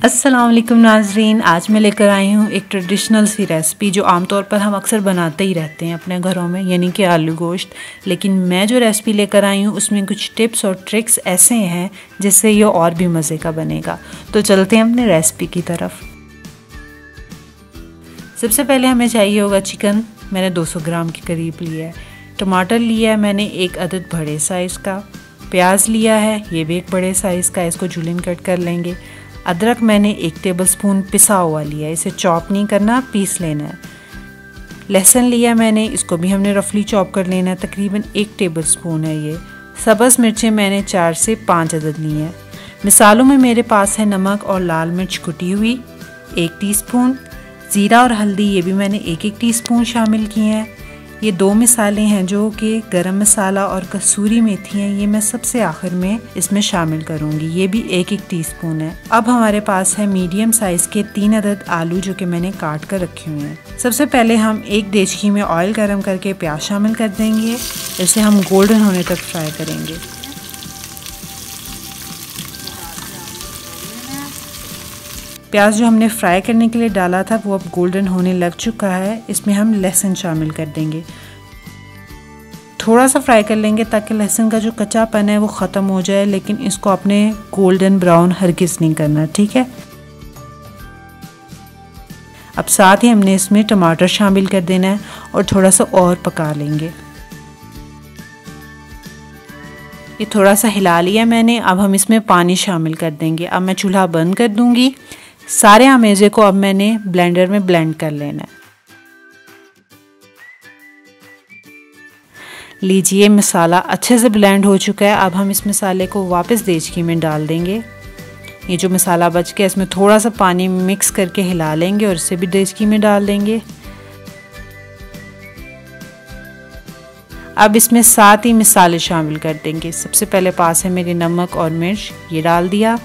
अस्सलाम वालेकुम नाज़रीन, आज मैं लेकर आई हूँ एक ट्रेडिशनल सी रेसिपी जो आमतौर पर हम अक्सर बनाते ही रहते हैं अपने घरों में, यानी कि आलू गोश्त। लेकिन मैं जो रेसिपी लेकर आई हूँ उसमें कुछ टिप्स और ट्रिक्स ऐसे हैं जिससे ये और भी मज़े का बनेगा। तो चलते हैं अपने रेसिपी की तरफ। सबसे पहले हमें चाहिए होगा चिकन। मैंने 200 ग्राम के करीब लिया है। टमाटर लिया है मैंने एक अदद बड़े साइज़ का। प्याज लिया है, ये भी एक बड़े साइज़ का, इसको जुलिन कट कर लेंगे। अदरक मैंने 1 टेबलस्पून पिसा हुआ लिया है, इसे चॉप नहीं करना, पीस लेना है। लहसुन लिया मैंने, इसको भी हमने रफली चॉप कर लेना है, तकरीबन 1 टेबलस्पून है ये। सब्ज़ मिर्चें मैंने 4 से 5 अदद ली हैं। मिसालों में मेरे पास है नमक और लाल मिर्च कुटी हुई 1 टीस्पून, ज़ीरा और हल्दी ये भी मैंने 1-1 टीस्पून शामिल किए हैं। ये 2 मिसालें हैं जो कि गरम मसाला और कसूरी मेथी हैं, ये मैं सबसे आखिर में इसमें शामिल करूँगी, ये भी 1-1 टीस्पून है। अब हमारे पास है मीडियम साइज़ के 3 अदद आलू जो कि मैंने काट कर रखे हुए हैं। सबसे पहले हम एक देचकी में ऑयल गर्म करके प्याज शामिल कर देंगे, इसे हम गोल्डन होने तक फ्राई करेंगे। प्याज जो हमने फ्राई करने के लिए डाला था वो अब गोल्डन होने लग चुका है। इसमें हम लहसुन शामिल कर देंगे, थोड़ा सा फ्राई कर लेंगे ताकि लहसुन का जो कच्चापन है वो ख़त्म हो जाए, लेकिन इसको अपने गोल्डन ब्राउन हरगिज़ नहीं करना, ठीक है। अब साथ ही हमने इसमें टमाटर शामिल कर देना है और थोड़ा सा और पका लेंगे। ये थोड़ा सा हिला लिया मैंने, अब हम इसमें पानी शामिल कर देंगे। अब मैं चूल्हा बंद कर दूंगी। सारे अमेज़े को अब मैंने ब्लेंडर में ब्लेंड कर लेना है। लीजिए मसाला अच्छे से ब्लेंड हो चुका है। अब हम इस मसाले को वापस देचकी में डाल देंगे। ये जो मसाला बच गया इसमें थोड़ा सा पानी मिक्स करके हिला लेंगे और इसे भी देचकी में डाल देंगे। अब इसमें साथ ही मसाले शामिल कर देंगे। सबसे पहले पास है मेरे नमक और मिर्च, ये डाल दिया।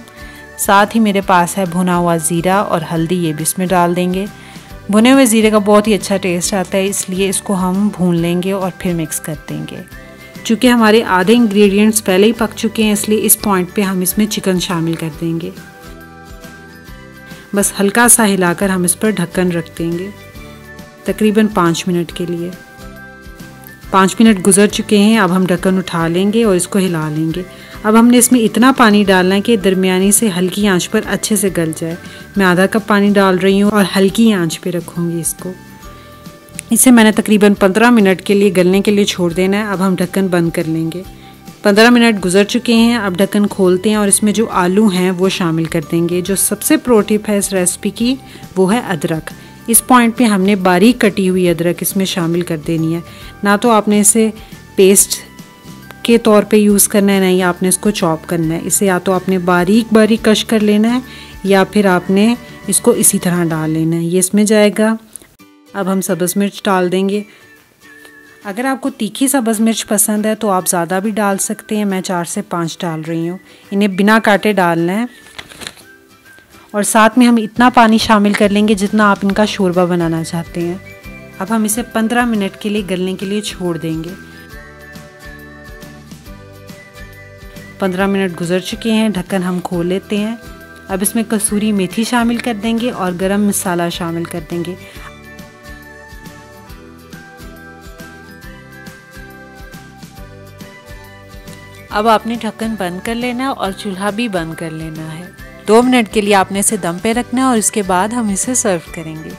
साथ ही मेरे पास है भुना हुआ ज़ीरा और हल्दी, ये भी इसमें डाल देंगे। भुने हुए ज़ीरे का बहुत ही अच्छा टेस्ट आता है, इसलिए इसको हम भून लेंगे और फिर मिक्स कर देंगे। चूँकि हमारे आधे इंग्रेडिएंट्स पहले ही पक चुके हैं, इसलिए इस पॉइंट पे हम इसमें चिकन शामिल कर देंगे। बस हल्का सा हिलाकर हम इस पर ढक्कन रख देंगे तकरीबन 5 मिनट के लिए। 5 मिनट गुजर चुके हैं। अब हम ढक्कन उठा लेंगे और इसको हिला लेंगे। अब हमने इसमें इतना पानी डालना है कि दरमियानी से हल्की आंच पर अच्छे से गल जाए। मैं आधा कप पानी डाल रही हूँ और हल्की आंच पे रखूँगी इसको। इसे मैंने तकरीबन 15 मिनट के लिए गलने के लिए छोड़ देना है। अब हम ढक्कन बंद कर लेंगे। 15 मिनट गुजर चुके हैं। अब ढक्कन खोलते हैं और इसमें जो आलू हैं वो शामिल कर देंगे। जो सबसे प्रो टिप है इस रेसिपी की वो है अदरक। इस पॉइंट पे हमने बारीक कटी हुई अदरक इसमें शामिल कर देनी है। ना तो आपने इसे पेस्ट के तौर पे यूज़ करना है, नहीं आपने इसको चॉप करना है। इसे या तो आपने बारीक बारीक कश कर लेना है या फिर आपने इसको इसी तरह डाल लेना है। ये इसमें जाएगा। अब हम सब्ज़ मिर्च डाल देंगे। अगर आपको तीखी सब्ज़ मिर्च पसंद है तो आप ज़्यादा भी डाल सकते हैं। मैं 4 से 5 डाल रही हूँ। इन्हें बिना काटे डालना है और साथ में हम इतना पानी शामिल कर लेंगे जितना आप इनका शोरबा बनाना चाहते हैं। अब हम इसे 15 मिनट के लिए गलने के लिए छोड़ देंगे। 15 मिनट गुजर चुके हैं। ढक्कन हम खोल लेते हैं। अब इसमें कसूरी मेथी शामिल कर देंगे और गरम मसाला शामिल कर देंगे। अब आपने ढक्कन बंद कर लेना है और चूल्हा भी बंद कर लेना है। 2 मिनट के लिए आपने इसे दम पे रखना है और इसके बाद हम इसे सर्व करेंगे।